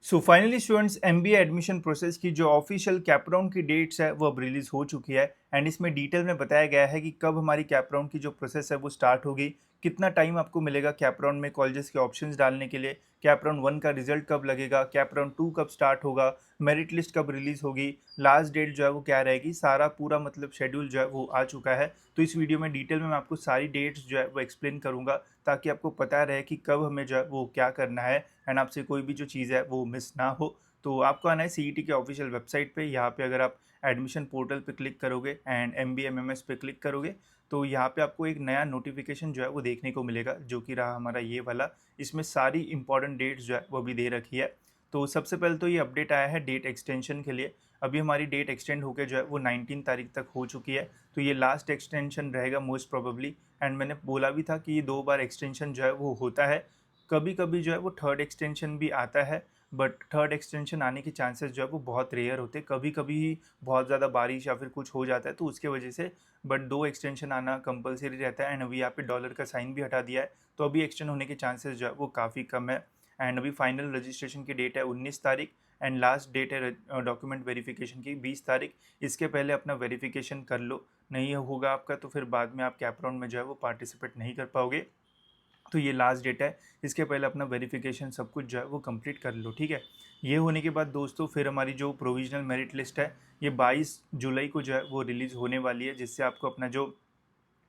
So finally students MBA admission process की जो official cap round की डेट्स है वो अब रिलीज हो चुकी है एंड इसमें डिटेल में बताया गया है कि कब हमारी कैप राउंड की जो प्रोसेस है वो स्टार्ट होगी, कितना टाइम आपको मिलेगा कैप राउंड में कॉलेजेस के ऑप्शंस डालने के लिए, कैप राउंड 1 का रिजल्ट कब लगेगा, कैप राउंड 2 कब स्टार्ट होगा, मेरिट लिस्ट कब रिलीज होगी, लास्ट डेट जो है वो क्या रहेगी, सारा पूरा मतलब शेड्यूल जो है वो आ चुका है। तो इस वीडियो में डिटेल में मैं आपको सारी डेट्स जो है वो एक्सप्लेन करूंगा ताकि आपको पता रहे कि कब हमें जो है वो क्या करना है एंड आपसे कोई भी जो चीज़ है वो मिस ना हो। तो आपको आना है सीईटी के ऑफिशियल वेबसाइट पे। यहाँ पे अगर आप एडमिशन पोर्टल पे क्लिक करोगे एंड MBMMS पे क्लिक करोगे तो यहाँ पे आपको एक नया नोटिफिकेशन जो है वो देखने को मिलेगा, जो कि रहा हमारा ये वाला। इसमें सारी इंपॉर्टेंट डेट्स जो है वो भी दे रखी है। तो सबसे पहले तो ये अपडेट आया है डेट एक्सटेंशन के लिए। अभी हमारी डेट एक्सटेंड होकर जो है वो 19 तारीख तक हो चुकी है। तो ये लास्ट एक्सटेंशन रहेगा मोस्ट प्रोबेबली। एंड मैंने बोला भी था कि ये 2 बार एक्सटेंशन जो है वो होता है। कभी कभी जो है वो थर्ड एक्सटेंशन भी आता है, बट थर्ड एक्सटेंशन आने के चांसेस जो है वो बहुत रेयर होते हैं। कभी कभी ही बहुत ज़्यादा बारिश या फिर कुछ हो जाता है तो उसके वजह से, बट 2 एक्सटेंशन आना कंपलसरी रहता है। एंड अभी यहाँ पे डॉलर का साइन भी हटा दिया है तो अभी एक्सटेंड होने के चांसेस जो है वो काफ़ी कम है। एंड अभी फाइनल रजिस्ट्रेशन की डेट है 19 तारीख एंड लास्ट डेट है डॉक्यूमेंट वेरिफिकेशन की 20 तारीख। इसके पहले अपना वेरिफिकेशन कर लो, नहीं होगा आपका तो फिर बाद में आप कैप राउंड में जो है वो पार्टिसिपेट नहीं कर पाओगे। तो ये लास्ट डेट है, इसके पहले अपना वेरिफिकेशन सब कुछ जो है वो कंप्लीट कर लो, ठीक है। ये होने के बाद दोस्तों फिर हमारी जो प्रोविजनल मेरिट लिस्ट है ये 22 जुलाई को जो है वो रिलीज़ होने वाली है, जिससे आपको अपना जो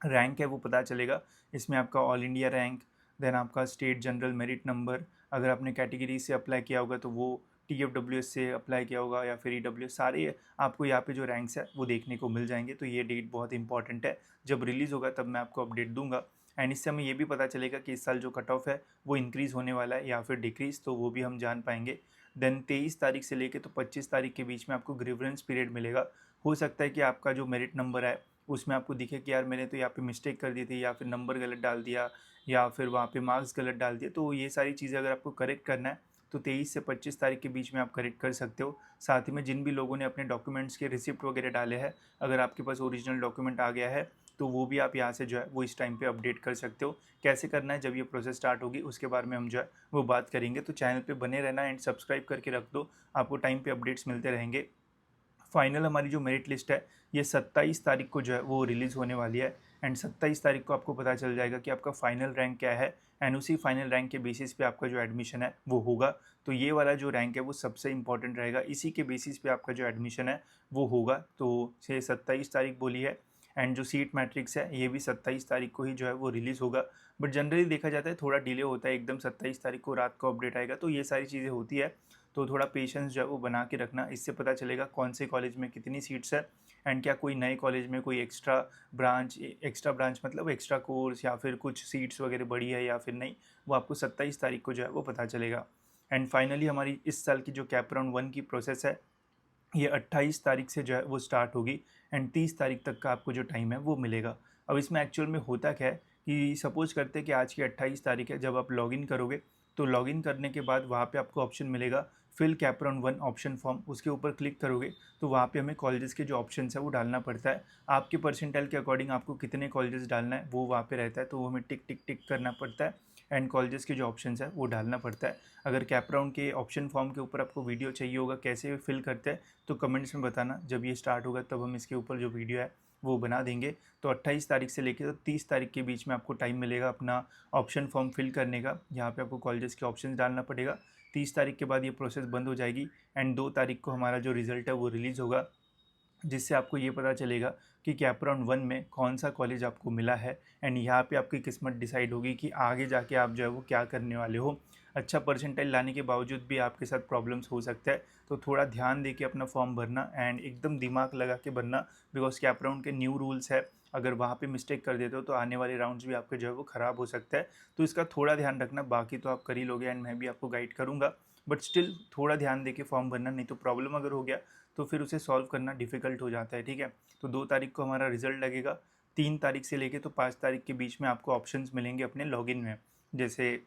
रैंक है वो पता चलेगा। इसमें आपका ऑल इंडिया रैंक, देन आपका स्टेट जनरल मेरिट नंबर, अगर आपने कैटेगरी से अप्लाई किया होगा तो वो, TFWS से अप्लाई किया होगा या फिर EWS, सारे आपको यहाँ पे जो रैंक्स है वो देखने को मिल जाएंगे। तो ये डेट बहुत इंपॉर्टेंट है, जब रिलीज़ होगा तब मैं आपको अपडेट दूंगा। एंड इससे हमें ये भी पता चलेगा कि इस साल जो कट ऑफ है वो इंक्रीज़ होने वाला है या फिर डिक्रीज़, तो वो भी हम जान पाएंगे। देन 23 तारीख से लेके तो 25 तारीख के बीच में आपको ग्रीवरेंस पीरियड मिलेगा। हो सकता है कि आपका जो मेरिट नंबर है उसमें आपको दिखे कि यार मैंने तो यहाँ पे मिस्टेक कर दी थी या फिर नंबर गलत डाल दिया या फिर वहाँ पे मार्क्स गलत डाल दिए। तो ये सारी चीज़ें अगर आपको करेक्ट करना है तो 23 से 25 तारीख के बीच में आप करेक्ट कर सकते हो। साथ ही में जिन भी लोगों ने अपने डॉक्यूमेंट्स के रिसिप्ट वगैरह डाले हैं, अगर आपके पास ओरिजिनल डॉक्यूमेंट आ गया है तो वो भी आप यहाँ से जो है वो इस टाइम पे अपडेट कर सकते हो। कैसे करना है जब ये प्रोसेस स्टार्ट होगी उसके बारे में हम जो है वो बात करेंगे। तो चैनल पे बने रहना एंड सब्सक्राइब करके रख दो, आपको टाइम पे अपडेट्स मिलते रहेंगे। फाइनल हमारी जो मेरिट लिस्ट है ये 27 तारीख को जो है वो रिलीज़ होने वाली है। एंड 27 तारीख को आपको पता चल जाएगा कि आपका फाइनल रैंक क्या है एंड उसी फाइनल रैंक के बेसिस पे आपका जो एडमिशन है वो होगा। तो ये वाला जो रैंक है वो सबसे इंपॉर्टेंट रहेगा, इसी के बेसिस पे आपका जो एडमिशन है वो होगा। तो से 27 तारीख बोली है। एंड जो सीट मैट्रिक्स है ये भी 27 तारीख को ही जो है वो रिलीज़ होगा। बट जनरली देखा जाता है थोड़ा डिले होता है, एकदम 27 तारीख को रात को अपडेट आएगा। तो ये सारी चीज़ें होती है, तो थोड़ा पेशेंस जो है वो बना के रखना। इससे पता चलेगा कौन से कॉलेज में कितनी सीट्स है एंड क्या कोई नए कॉलेज में कोई एक्स्ट्रा ब्रांच मतलब एक्स्ट्रा कोर्स या फिर कुछ सीट्स वगैरह बढ़ी है या फिर नहीं, वो आपको 27 तारीख को जो है वो पता चलेगा। एंड फाइनली हमारी इस साल की जो कैप राउंड 1 की प्रोसेस है ये 28 तारीख से जो है वो स्टार्ट होगी एंड 30 तारीख तक का आपको जो टाइम है वो मिलेगा। अब इसमें एक्चुअल में होता क्या है कि सपोज़ करते हैं कि आज की 28 तारीख है, जब आप लॉगिन करोगे तो लॉगिन करने के बाद वहाँ पे आपको ऑप्शन मिलेगा fill cap round 1 option form, उसके ऊपर क्लिक करोगे तो वहाँ पे हमें कॉलेजेस के जो ऑप्शन है वो डालना पड़ता है। आपके परसेंटाइल के अकॉर्डिंग आपको कितने कॉलेजेस डालना है वो वहाँ पे रहता है, तो वो हमें टिक टिक टिक करना पड़ता है एंड कॉलेजेस के जो ऑप्शन है वो डालना पड़ता है। अगर कैप राउंड के ऑप्शन फॉर्म के ऊपर आपको वीडियो चाहिए होगा कैसे फिल करते हैं तो कमेंट्स में बताना, जब ये स्टार्ट होगा तब हम इसके ऊपर जो वीडियो है वो बना देंगे। तो 28 तारीख से लेकर तो 30 तारीख के बीच में आपको टाइम मिलेगा अपना ऑप्शन फॉर्म फिल करने का। यहाँ पे आपको कॉलेजेस के ऑप्शन डालना पड़ेगा। 30 तारीख के बाद ये प्रोसेस बंद हो जाएगी एंड 2 तारीख को हमारा जो रिज़ल्ट है वो रिलीज़ होगा, जिससे आपको ये पता चलेगा कि कैप राउंड 1 में कौन सा कॉलेज आपको मिला है एंड यहाँ पे आपकी किस्मत डिसाइड होगी कि आगे जाके आप जो है वो क्या करने वाले हो। अच्छा परसेंटाइल लाने के बावजूद भी आपके साथ प्रॉब्लम्स हो सकता है, तो थोड़ा ध्यान दे के अपना फॉर्म भरना एंड एकदम दिमाग लगा के भरना, बिकॉज कैप राउंड के न्यू रूल्स है। अगर वहाँ पे मिस्टेक कर देते हो तो आने वाले राउंड्स भी आपके जो है वो ख़राब हो सकता है। तो इसका थोड़ा ध्यान रखना, बाकी तो आप कर ही लोगे एंड मैं भी आपको गाइड करूँगा। बट स्टिल थोड़ा ध्यान दे के फॉर्म भरना, नहीं तो प्रॉब्लम अगर हो गया तो फिर उसे सॉल्व करना डिफ़िकल्ट हो जाता है, ठीक है। तो 2 तारीख को हमारा रिजल्ट लगेगा। 3 तारीख से लेके तो 5 तारीख के बीच में आपको ऑप्शंस मिलेंगे अपने लॉगिन में, जैसे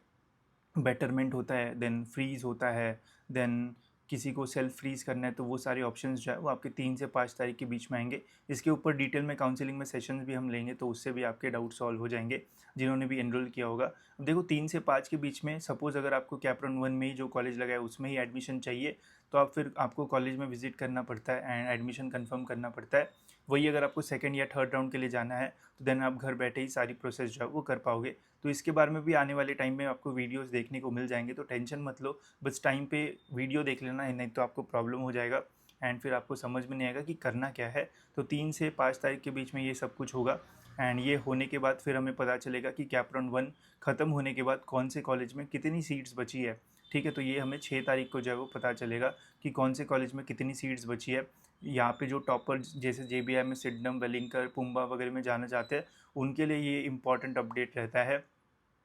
बेटरमेंट होता है, देन फ्रीज़ होता है, देन किसी को सेल्फ फ्रीज़ करना है, तो वो सारे ऑप्शंस जो है वो आपके 3 से 5 तारीख के बीच में आएँगे। इसके ऊपर डिटेल में काउंसलिंग में सेशंस भी हम लेंगे, तो उससे भी आपके डाउट सॉल्व हो जाएँगे, जिन्होंने भी एनरोल किया होगा। अब देखो 3 से 5 के बीच में सपोज़ अगर आपको कैप राउंड 1 में ही जो कॉलेज लगा है उसमें ही एडमिशन चाहिए, तो आप फिर आपको कॉलेज में विज़िट करना पड़ता है एंड एडमिशन कन्फर्म करना पड़ता है। वही अगर आपको सेकंड या थर्ड राउंड के लिए जाना है, तो देन आप घर बैठे ही सारी प्रोसेस जो है वो कर पाओगे। तो इसके बारे में भी आने वाले टाइम में आपको वीडियोज़ देखने को मिल जाएँगे, तो टेंशन मत लो, बस टाइम पे वीडियो देख लेना है, नहीं तो आपको प्रॉब्लम हो जाएगा एंड फिर आपको समझ में नहीं आएगा कि करना क्या है। तो 3 से 5 तारीख के बीच में ये सब कुछ होगा एंड ये होने के बाद फिर हमें पता चलेगा कि कैप राउंड 1 ख़त्म होने के बाद कौन से कॉलेज में कितनी सीट्स बची है, ठीक है? तो ये हमें 6 तारीख को जो है वो पता चलेगा कि कौन से कॉलेज में कितनी सीट्स बची है। यहाँ पे जो टॉपर जैसे जेबीआई में सिडनम, वेलिंगकर, पुम्बा वगैरह में जाना चाहते हैं, उनके लिए ये इम्पॉर्टेंट अपडेट रहता है।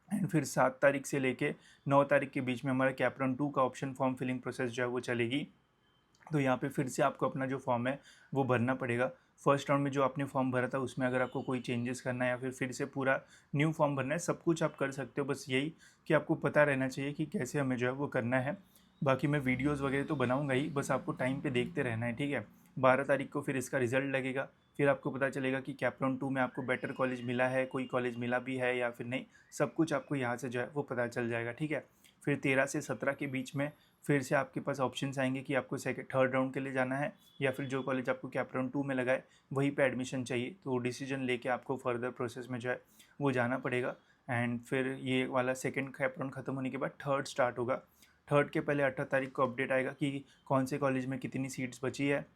एंड फिर 7 तारीख से लेके 9 तारीख के बीच में हमारा कैप राउंड 2 का ऑप्शन फॉर्म फिलिंग प्रोसेस जो है वो चलेगी। तो यहाँ पे फिर से आपको अपना जो फॉर्म है वो भरना पड़ेगा। फर्स्ट राउंड में जो आपने फॉर्म भरा था उसमें अगर आपको कोई चेंजेस करना है या फिर से पूरा न्यू फॉर्म भरना है, सब कुछ आप कर सकते हो। बस यही कि आपको पता रहना चाहिए कि कैसे हमें जो है वो करना है। बाकी मैं वीडियोज़ वगैरह तो बनाऊँगा ही, बस आपको टाइम पे देखते रहना है, ठीक है? 12 तारीख को फिर इसका रिज़ल्ट लगेगा, फिर आपको पता चलेगा कि कैप राउंड 2 में आपको बेटर कॉलेज मिला है, कोई कॉलेज मिला भी है या फिर नहीं, सब कुछ आपको यहाँ से जो है वो पता चल जाएगा, ठीक है? फिर 13 से 17 के बीच में फिर से आपके पास ऑप्शंस आएंगे कि आपको सेकंड थर्ड राउंड के लिए जाना है या फिर जो कॉलेज आपको कैप राउंड 2 में लगा है वहीं पे एडमिशन चाहिए, तो डिसीजन लेके आपको फर्दर प्रोसेस में जो है वो जाना पड़ेगा। एंड फिर ये वाला सेकंड कैप राउंड ख़त्म होने के बाद थर्ड स्टार्ट होगा। थर्ड के पहले 18 तारीख को अपडेट आएगा कि कौन से कॉलेज में कितनी सीट्स बची है।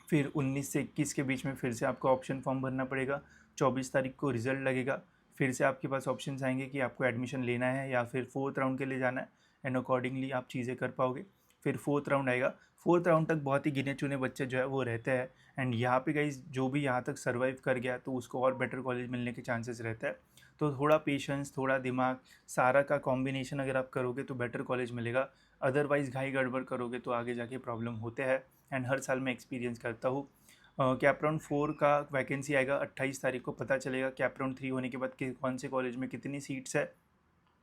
फिर 19 से 21 के बीच में फिर से आपको ऑप्शन फॉर्म भरना पड़ेगा। 24 तारीख को रिज़ल्ट लगेगा। फिर से आपके पास ऑप्शंस आएंगे कि आपको एडमिशन लेना है या फिर फोर्थ राउंड के लिए जाना है एंड अकॉर्डिंगली आप चीज़ें कर पाओगे। फिर फोर्थ राउंड आएगा। फोर्थ राउंड तक बहुत ही गिने चुने बच्चे जो है वो रहते हैं एंड यहाँ पे गाइस जो भी यहाँ तक सर्वाइव कर गया तो उसको और बेटर कॉलेज मिलने के चांसेस रहता है। तो थोड़ा पेशेंस, थोड़ा दिमाग, सारा का कॉम्बिनेशन अगर आप करोगे तो बेटर कॉलेज मिलेगा। अदरवाइज़ घाई गड़बड़ करोगे तो आगे जाके प्रॉब्लम होते हैं एंड हर साल मैं एक्सपीरियंस करता हूँ। कैप राउंड 4 का वैकेंसी आएगा 28 तारीख को, पता चलेगा कैप राउंड 3 होने के बाद कि कौन से कॉलेज में कितनी सीट्स है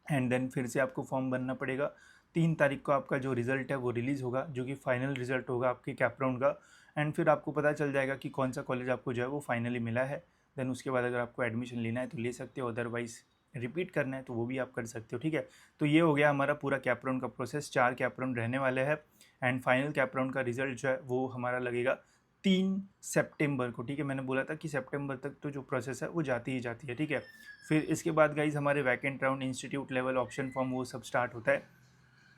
एंड देन फिर से आपको फॉर्म भरना पड़ेगा। 3 तारीख को आपका जो रिज़ल्ट है वो रिलीज़ होगा, जो कि फाइनल रिज़ल्ट होगा आपके कैप राउंड का एंड फिर आपको पता चल जाएगा कि कौन सा कॉलेज आपको जो है वो फाइनली मिला है। देन उसके बाद अगर आपको एडमिशन लेना है तो ले सकते हो, अदरवाइज़ रिपीट करना है तो वो भी आप कर सकते हो, ठीक है? तो ये हो गया हमारा पूरा कैप राउंड का प्रोसेस। 4 कैप राउंड रहने वाले हैं एंड फाइनल कैप राउंड का रिज़ल्ट जो है वो हमारा लगेगा 3 सितंबर को, ठीक है? मैंने बोला था कि सितंबर तक तो जो प्रोसेस है वो जाती ही जाती है, ठीक है? फिर इसके बाद गाइज़ हमारे vacant round, institute level, option form वो सब स्टार्ट होता है।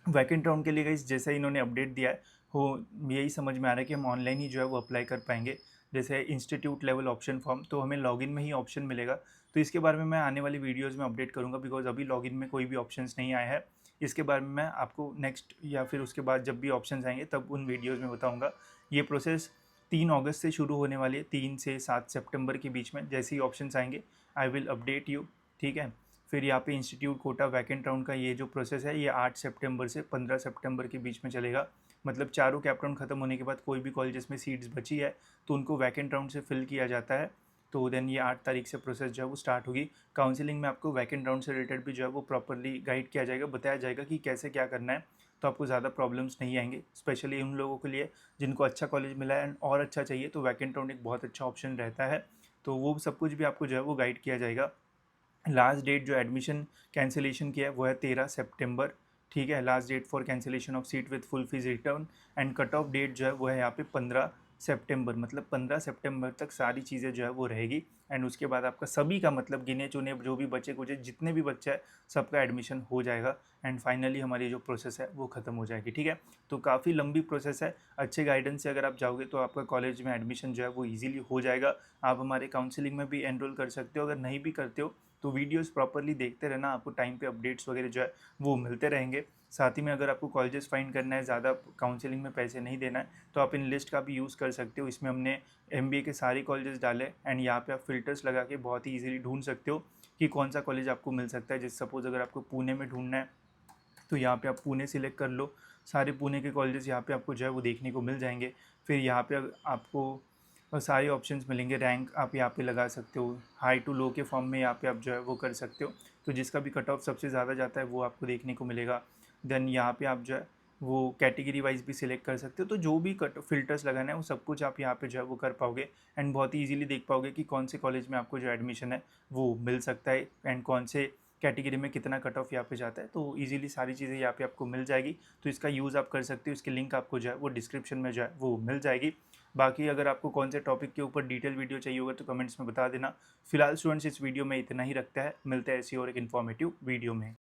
वैकेंट राउंड के लिए गाइज़ जैसे इन्होंने अपडेट दिया है, हो यही समझ में आ रहा है कि हम ऑनलाइन ही जो है वो अप्लाई कर पाएंगे। जैसे इंस्टीट्यूट लेवल ऑप्शन फॉर्म तो हमें लॉगिन में ही ऑप्शन मिलेगा, तो इसके बारे में मैं आने वाली वीडियोज़ में अपडेट करूँगा, बिकॉज अभी लॉगिन में कोई भी ऑप्शंस नहीं आया है। इसके बारे में मैं आपको नेक्स्ट या फिर उसके बाद जब भी ऑप्शंस आएंगे तब उन वीडियोज़ में बताऊँगा। ये प्रोसेस 3 अगस्त से शुरू होने वाली है, 3 से 7 सितंबर के बीच में जैसे ही ऑप्शंस आएंगे आई विल अपडेट यू, ठीक है? फिर यहाँ पे इंस्टीट्यूट कोटा वैकेंट राउंड का ये जो प्रोसेस है ये 8 सितंबर से 15 सितंबर के बीच में चलेगा। मतलब चारों कैप राउंड खत्म होने के बाद कोई भी कॉलेजेस में सीट्स बची है तो उनको वैकेंट राउंड से फिल किया जाता है। तो देन ये 8 तारीख से प्रोसेस जो है वो स्टार्ट होगी। काउंसलिंग में आपको वैकेंट राउंड से रिलेटेड भी जो है वो प्रॉपरली गाइड किया जाएगा, बताया जाएगा कि कैसे क्या करना है, तो आपको ज़्यादा प्रॉब्लम्स नहीं आएंगे। स्पेशली उन लोगों के लिए जिनको अच्छा कॉलेज मिला है एंड और अच्छा चाहिए तो वैकेंट राउंड एक बहुत अच्छा ऑप्शन रहता है। तो वो सब कुछ भी आपको जो है वो गाइड किया जाएगा। लास्ट डेट जो एडमिशन कैंसिलेशन की है वो है 13 सितंबर, ठीक है? Last date for cancellation of seat with full fees return and cut off date जो है वो है यहाँ पे 15 सितंबर। मतलब 15 सितंबर तक सारी चीज़ें जो है वो रहेगी एंड उसके बाद आपका सभी का मतलब गिने चुने जो भी बच्चे कुछ जितने भी बच्चे हैं सबका एडमिशन हो जाएगा एंड फाइनली हमारी जो प्रोसेस है वो ख़त्म हो जाएगी, ठीक है? तो काफ़ी लंबी प्रोसेस है। अच्छे गाइडेंस से अगर आप जाओगे तो आपका कॉलेज में एडमिशन जो है वो ईजिली हो जाएगा। आप हमारे काउंसलिंग में भी एनरोल कर सकते हो। अगर नहीं भी करते हो तो वीडियोस प्रॉपरली देखते रहना, आपको टाइम पे अपडेट्स वगैरह जो है वो मिलते रहेंगे। साथ ही में अगर आपको कॉलेजेस फाइंड करना है, ज़्यादा काउंसलिंग में पैसे नहीं देना है, तो आप इन लिस्ट का भी यूज़ कर सकते हो। इसमें हमने एमबीए के सारे कॉलेजेस डाले एंड यहाँ पे आप फ़िल्टर्स लगा के बहुत ही ईजिली ढूंढ सकते हो कि कौन सा कॉलेज आपको मिल सकता है। जैसे सपोज़ अगर आपको पुणे में ढूंढना है तो यहाँ पे आप पुणे सिलेक्ट कर लो। सारे पुणे के कॉलेजेस यहाँ पे आपको जो है वो देखने को मिल जाएंगे। फिर यहाँ पे आपको सारे ऑप्शंस मिलेंगे। रैंक आप यहाँ पे लगा सकते हो, हाई टू लो के फॉर्म में यहाँ पे आप जो है वो कर सकते हो। तो जिसका भी कट ऑफ सबसे ज़्यादा जाता है वो आपको देखने को मिलेगा। देन यहाँ पे आप जो है वो कैटेगरी वाइज भी सिलेक्ट कर सकते हो। तो जो भी कट फ़िल्टर्स लगाना है वो सब कुछ आप यहाँ पे जो है वो कर पाओगे एंड बहुत ही ईज़िली देख पाओगे कि कौन से कॉलेज में आपको जो एडमिशन है वो मिल सकता है एंड कौन से कैटेगरी में कितना कट ऑफ यहाँ पे जाता है। तो ईज़िली सारी चीज़ें यहाँ पे आपको मिल जाएगी। तो इसका यूज़ आप कर सकते हो। इसकी लिंक आपको जो है वो डिस्क्रिप्शन में जो है वो मिल जाएगी। बाकी अगर आपको कौन से टॉपिक के ऊपर डिटेल वीडियो चाहिए होगा तो कमेंट्स में बता देना। फिलहाल स्टूडेंट्स इस वीडियो में इतना ही रखता है। मिलते हैं ऐसी और एक इन्फॉर्मेटिव वीडियो में।